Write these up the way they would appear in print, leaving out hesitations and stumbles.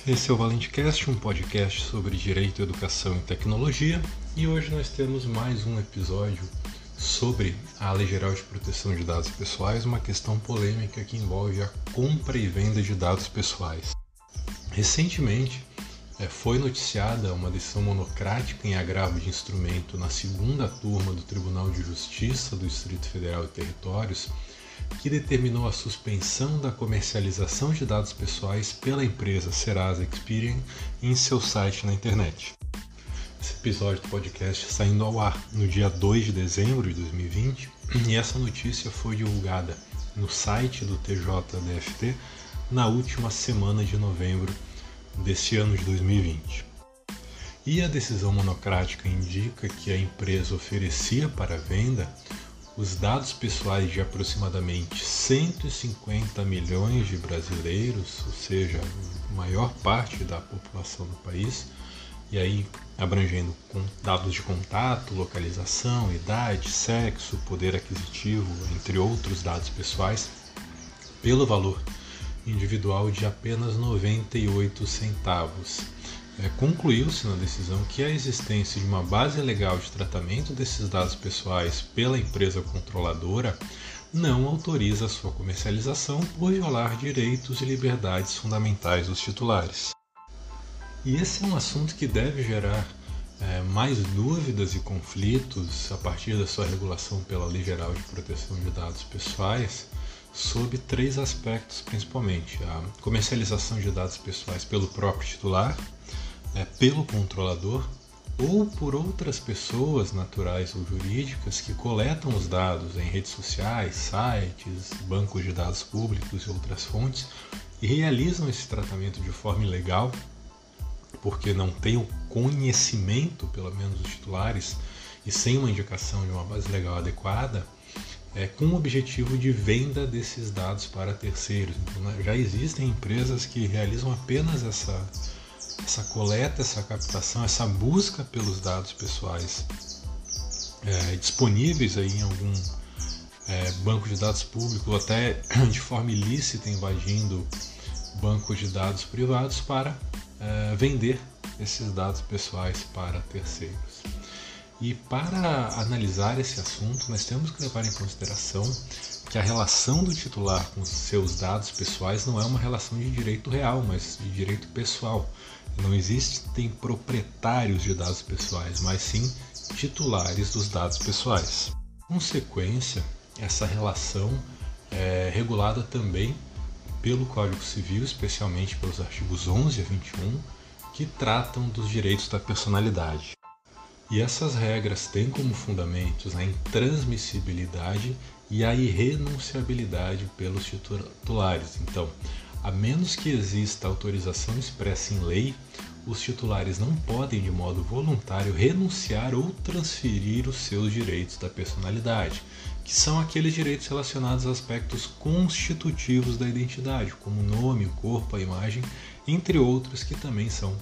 Esse é o ValenteCast, um podcast sobre direito, educação e tecnologia, e hoje nós temos mais um episódio sobre a Lei Geral de Proteção de Dados Pessoais, uma questão polêmica que envolve a compra e venda de dados pessoais. Recentemente, foi noticiada uma decisão monocrática em agravo de instrumento na segunda turma do Tribunal de Justiça do Distrito Federal e Territórios, que determinou a suspensão da comercialização de dados pessoais pela empresa Serasa Experian em seu site na internet. Esse episódio do podcast está indo ao ar no dia 2 de dezembro de 2020 e essa notícia foi divulgada no site do TJDFT na última semana de novembro deste ano de 2020. E a decisão monocrática indica que a empresa oferecia para venda os dados pessoais de aproximadamente 150 milhões de brasileiros, ou seja, a maior parte da população do país, e aí abrangendo dados de contato, localização, idade, sexo, poder aquisitivo, entre outros dados pessoais, pelo valor individual de apenas 98 centavos. Concluiu-se na decisão que a existência de uma base legal de tratamento desses dados pessoais pela empresa controladora não autoriza a sua comercialização por violar direitos e liberdades fundamentais dos titulares. E esse é um assunto que deve gerar mais dúvidas e conflitos a partir da sua regulação pela Lei Geral de Proteção de Dados Pessoais, sob três aspectos principalmente: a comercialização de dados pessoais pelo próprio titular, pelo controlador ou por outras pessoas naturais ou jurídicas que coletam os dados em redes sociais, sites, bancos de dados públicos e outras fontes e realizam esse tratamento de forma ilegal, porque não têm o conhecimento, pelo menos dos titulares, e sem uma indicação de uma base legal adequada, com o objetivo de venda desses dados para terceiros. Então, já existem empresas que realizam apenas essa coleta, essa captação, essa busca pelos dados pessoais disponíveis aí em algum banco de dados público, ou até de forma ilícita invadindo bancos de dados privados para vender esses dados pessoais para terceiros. E para analisar esse assunto, nós temos que levar em consideração que a relação do titular com seus dados pessoais não é uma relação de direito real, mas de direito pessoal. Não existem proprietários de dados pessoais, mas sim titulares dos dados pessoais. Em consequência, essa relação é regulada também pelo Código Civil, especialmente pelos artigos 11 a 21, que tratam dos direitos da personalidade. E essas regras têm como fundamentos a intransmissibilidade e a irrenunciabilidade pelos titulares. Então, a menos que exista autorização expressa em lei, os titulares não podem, de modo voluntário, renunciar ou transferir os seus direitos da personalidade, que são aqueles direitos relacionados a aspectos constitutivos da identidade, como o nome, o corpo, a imagem, entre outros que também são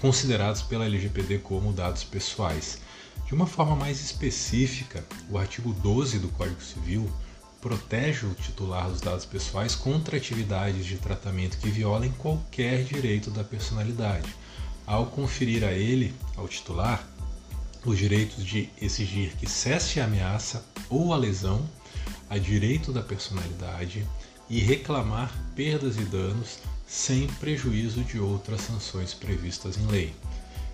considerados pela LGPD como dados pessoais. De uma forma mais específica, o artigo 12 do Código Civil protege o titular dos dados pessoais contra atividades de tratamento que violem qualquer direito da personalidade, ao conferir a ele, ao titular, os direitos de exigir que cesse a ameaça ou a lesão a direito da personalidade e reclamar perdas e danos sem prejuízo de outras sanções previstas em lei.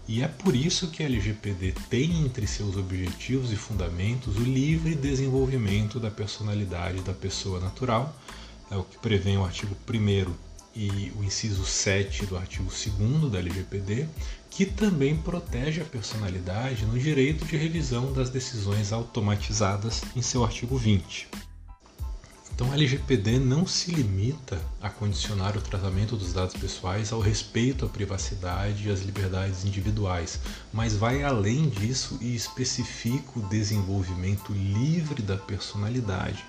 E é por isso que a LGPD tem entre seus objetivos e fundamentos o livre desenvolvimento da personalidade da pessoa natural, o que prevê o artigo 1º e o inciso 7 do artigo 2º da LGPD, que também protege a personalidade no direito de revisão das decisões automatizadas em seu artigo 20. Então a LGPD não se limita a condicionar o tratamento dos dados pessoais ao respeito à privacidade e às liberdades individuais, mas vai além disso e especifica o desenvolvimento livre da personalidade,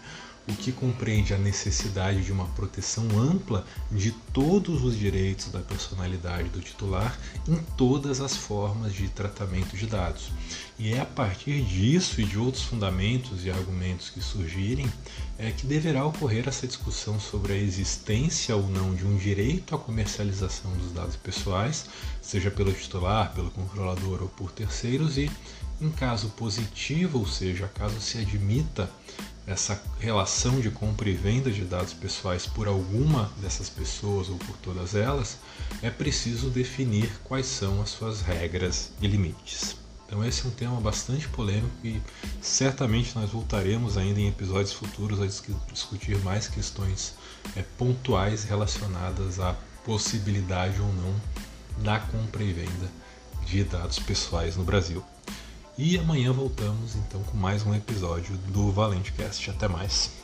o que compreende a necessidade de uma proteção ampla de todos os direitos da personalidade do titular em todas as formas de tratamento de dados. E é a partir disso e de outros fundamentos e argumentos que surgirem que deverá ocorrer essa discussão sobre a existência ou não de um direito à comercialização dos dados pessoais, seja pelo titular, pelo controlador ou por terceiros, e em caso positivo, ou seja, caso se admita essa relação de compra e venda de dados pessoais por alguma dessas pessoas ou por todas elas, é preciso definir quais são as suas regras e limites. Então esse é um tema bastante polêmico e certamente nós voltaremos ainda em episódios futuros a discutir mais questões pontuais relacionadas à possibilidade ou não da compra e venda de dados pessoais no Brasil. E amanhã voltamos então com mais um episódio do ValenteCast. Até mais!